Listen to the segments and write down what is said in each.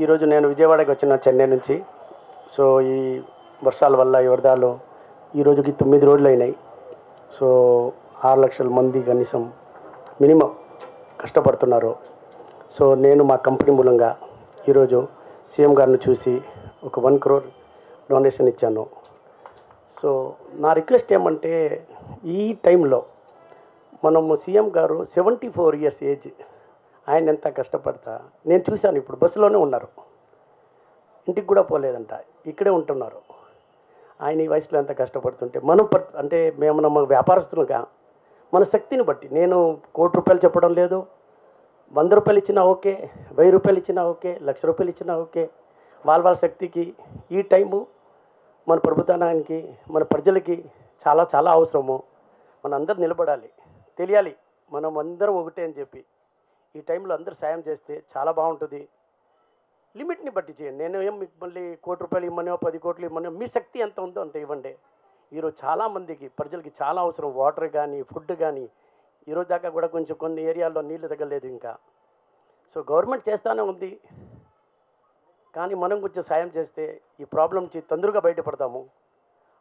ఈరోజు నేను విజయవాడకి వచ్చిన చెన్నై నుంచి. సో ఈ వర్షాల వల్ల ఈ వరదలు ఈ రోజుకి 9 రోజులు అయినాయి. సో 6 లక్షల మంది కనీసం మినిమం కష్టపడుతున్నారు. సో నేను మా కంపెనీ మూలంగా ఈరోజు సీఎం గారిని చూసి ఒక 1 crore డొనేషన్ ఇచ్చాను. సో నా రిక్వెస్ట్ ఏమంటే, ఈ టైంలో మనము సీఎం గారు 74 years ఏజ్, ఆయన ఎంత కష్టపడతా నేను చూశాను. ఇప్పుడు బస్సులోనే ఉన్నారు, ఇంటికి కూడా పోలేదంట, ఇక్కడే ఉంటున్నారు. ఆయన ఈ వయసులో ఎంత కష్టపడుతుంటే మనం అంటే మేము మన వ్యాపారస్తులుగా మన శక్తిని బట్టి, నేను ₹1 కోటి చెప్పడం లేదు, 100 రూపాయలు ఇచ్చినా ఓకే, 1000 రూపాయలు ఇచ్చినా ఓకే, 1,00,000 రూపాయలు ఇచ్చినా ఓకే. వాళ్ళ శక్తికి ఈ టైము మన ప్రభుత్వానికి, మన ప్రజలకి చాలా చాలా అవసరము. మన అందరూ నిలబడాలి, తెలియాలి మనం అందరం ఒకటే అని చెప్పి. ఈ టైంలో అందరూ సాయం చేస్తే చాలా బాగుంటుంది. లిమిట్ని బట్టి చేయండి. నేను ఏం మీకు మళ్ళీ ₹1 కోటి ఇమ్మనో 10 కోట్లు ఇమ్మనో, మీ శక్తి ఎంత ఉందో అంత ఇవ్వండి. ఈరోజు చాలామందికి ప్రజలకి చాలా అవసరం, వాటర్ కానీ ఫుడ్ కానీ. ఈరోజు దాకా కూడా కొంచెం కొన్ని ఏరియాల్లో నీళ్లు తగ్గలేదు ఇంకా. సో గవర్నమెంట్ చేస్తూనే ఉంది, కానీ మనం కొంచెం సాయం చేస్తే ఈ ప్రాబ్లం నుంచి తొందరగా బయటపడతాము,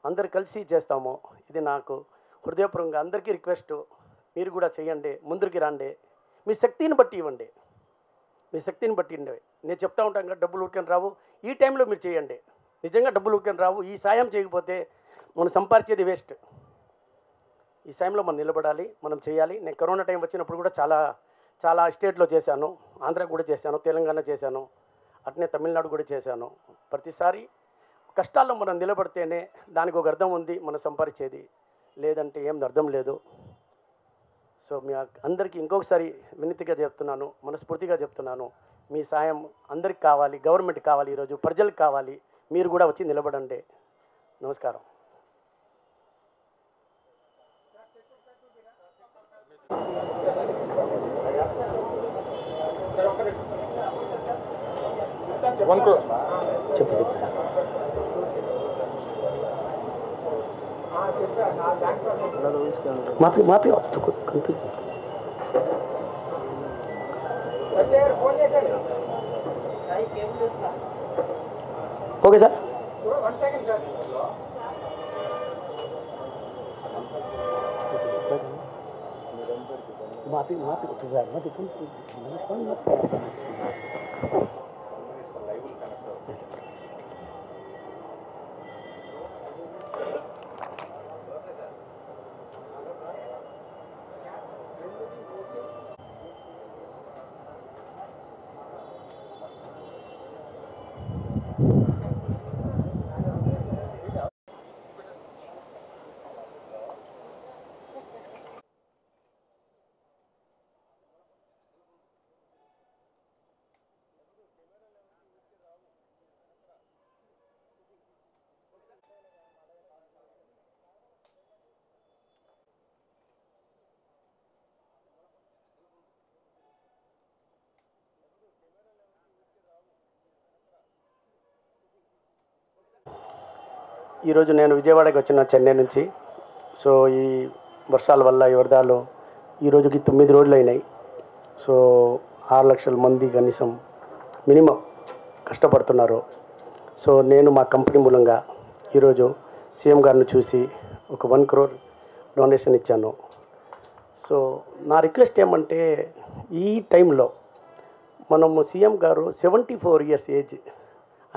అందరు కలిసి చేస్తాము. ఇది నాకు హృదయపూర్వకంగా అందరికీ రిక్వెస్ట్. మీరు కూడా చేయండి, ముందుకి రండి, మీ శక్తిని బట్టి ఇవ్వండి, మీ శక్తిని బట్టి ఇవ్వండి. నేను చెప్తా ఉంటాను కదా, డబ్బులు ఊరికని రావు. ఈ టైంలో మీరు చేయండి, నిజంగా డబ్బులు ఊరికని రావు. ఈ సాయం చేయకపోతే మనం సంపాదించేది వేస్ట్. ఈ టైంలో మనం నిలబడాలి, మనం చేయాలి. నేను కరోనా టైం వచ్చినప్పుడు కూడా చాలా స్టేట్లో చేశాను, ఆంధ్ర కూడా చేశాను, తెలంగాణ చేశాను, అట్నే తమిళనాడు కూడా చేశాను. ప్రతిసారి కష్టాల్లో మనం నిలబడితేనే దానికి ఒక అర్థం ఉంది, మనం సంపాదించేది. లేదంటే ఏం అర్థం లేదు. సో మీ అందరికీ ఇంకొకసారి వినతిగా చెప్తున్నాను, మనస్ఫూర్తిగా చెప్తున్నాను, మీ సాయం అందరికి కావాలి, గవర్నమెంట్కి కావాలి, ఈరోజు ప్రజలకు కావాలి. మీరు కూడా వచ్చి నిలబడండి. నమస్కారం. చెప్తా మాఫీ కంపీ. Okay sir. माफी सार माफी ఈరోజు నేను విజయవాడకి వచ్చిన చెన్నై నుంచి. సో ఈ వర్షాల వల్ల ఈ వరదలు ఈ రోజుకి 9 రోజులు అయినాయి. సో 6 లక్షల మంది కనీసం మినిమం కష్టపడుతున్నారు. సో నేను మా కంపెనీ మూలంగా ఈరోజు సీఎం గారిని చూసి ఒక 1 crore డొనేషన్ ఇచ్చాను. సో నా రిక్వెస్ట్ ఏమంటే, ఈ టైంలో మనము సీఎం గారు 74 years ఏజ్,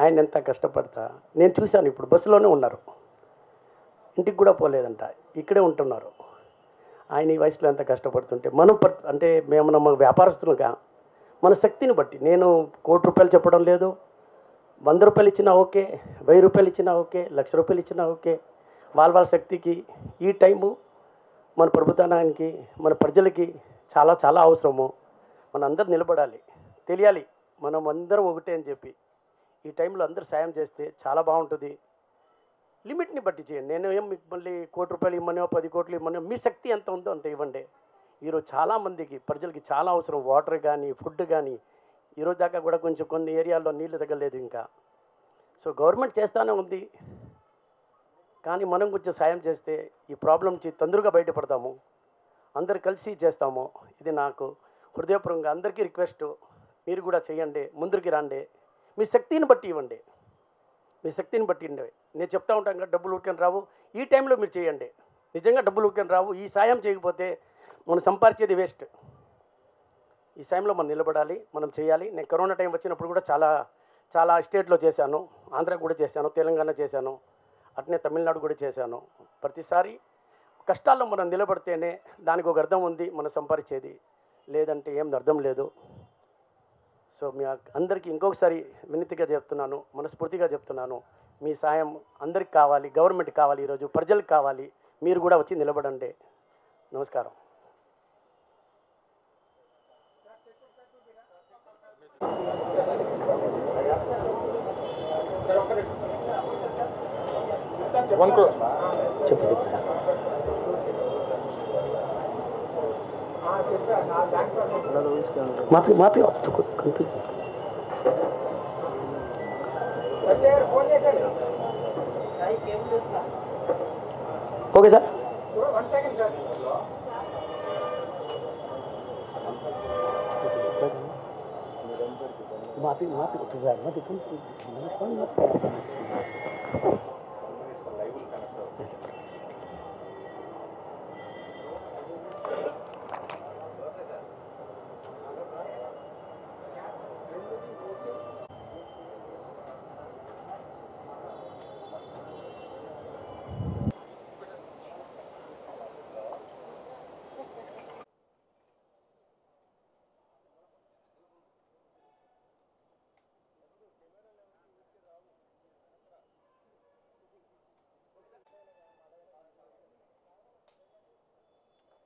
ఆయన ఎంత కష్టపడతా నేను చూశాను. ఇప్పుడు బస్సులోనే ఉన్నారు, ఇంటికి కూడా పోలేదంట, ఇక్కడే ఉంటున్నారు. ఆయన ఈ వయసులో ఎంత కష్టపడుతుంటే మనం అంటే మేము మన వ్యాపారస్తులుగా మన శక్తిని బట్టి, నేను ₹1 కోటి చెప్పడం లేదు, 100 రూపాయలు ఇచ్చినా ఓకే, 1000 రూపాయలు ఇచ్చినా ఓకే, 1,00,000 రూపాయలు ఇచ్చినా ఓకే. వాళ్ళ శక్తికి ఈ టైము మన ప్రభుత్వానికి, మన ప్రజలకి చాలా చాలా అవసరము. మన అందరూ నిలబడాలి, తెలియాలి మనం అందరం ఒకటే అని చెప్పి. ఈ టైంలో అందరూ సాయం చేస్తే చాలా బాగుంటుంది. లిమిట్ని బట్టి చేయండి. నేను ఏం మీకు మళ్ళీ ₹1 కోటి ఇమ్మనో 10 కోట్లు ఇమ్మనో, మీ శక్తి ఎంత ఉందో అంత ఇవ్వండి. ఈరోజు చాలామందికి ప్రజలకి చాలా అవసరం, వాటర్ కానీ ఫుడ్ కానీ. ఈరోజు దాకా కూడా కొంచెం కొన్ని ఏరియాల్లో నీళ్లు తగ్గలేదు ఇంకా. సో గవర్నమెంట్ చేస్తూనే ఉంది, కానీ మనం కొంచెం సాయం చేస్తే ఈ ప్రాబ్లం నుంచి తొందరగా బయటపడతాము, అందరు కలిసి చేస్తాము. ఇది నాకు హృదయపూర్వకంగా అందరికీ రిక్వెస్ట్. మీరు కూడా చేయండి, ముందుకి రండి, మీ శక్తిని బట్టి ఇవ్వండి, మీ శక్తిని బట్టి ఇవ్వండి. నేను చెప్తా ఉంటాను కదా, డబ్బులు ఊరికని రావు. ఈ టైంలో మీరు చేయండి. నిజంగా డబ్బులు ఊరికని రావు. ఈ సాయం చేయకపోతే మనం సంపాదించేది వేస్ట్. ఈ సాయంలో మనం నిలబడాలి, మనం చేయాలి. నేను కరోనా టైం వచ్చినప్పుడు కూడా చాలా స్టేట్లో చేశాను, ఆంధ్ర కూడా చేశాను, తెలంగాణ చేశాను, అట్నే తమిళనాడు కూడా చేశాను. ప్రతిసారి కష్టాల్లో మనం నిలబడితేనే దానికి ఒక అర్థం ఉంది, మనం సంపాదించేది. లేదంటే ఏం అర్థం లేదు. సో మీ అందరికీ ఇంకొకసారి వినతిగా చెప్తున్నాను, మనస్ఫూర్తిగా చెప్తున్నాను, మీ సాయం అందరికి కావాలి, గవర్నమెంట్ కావాలి, ఈరోజు ప్రజలకు కావాలి. మీరు కూడా వచ్చి నిలబడండి. నమస్కారం. చెప్తా మాపి కనిపి ఓకే సార్. माफी माफी माफी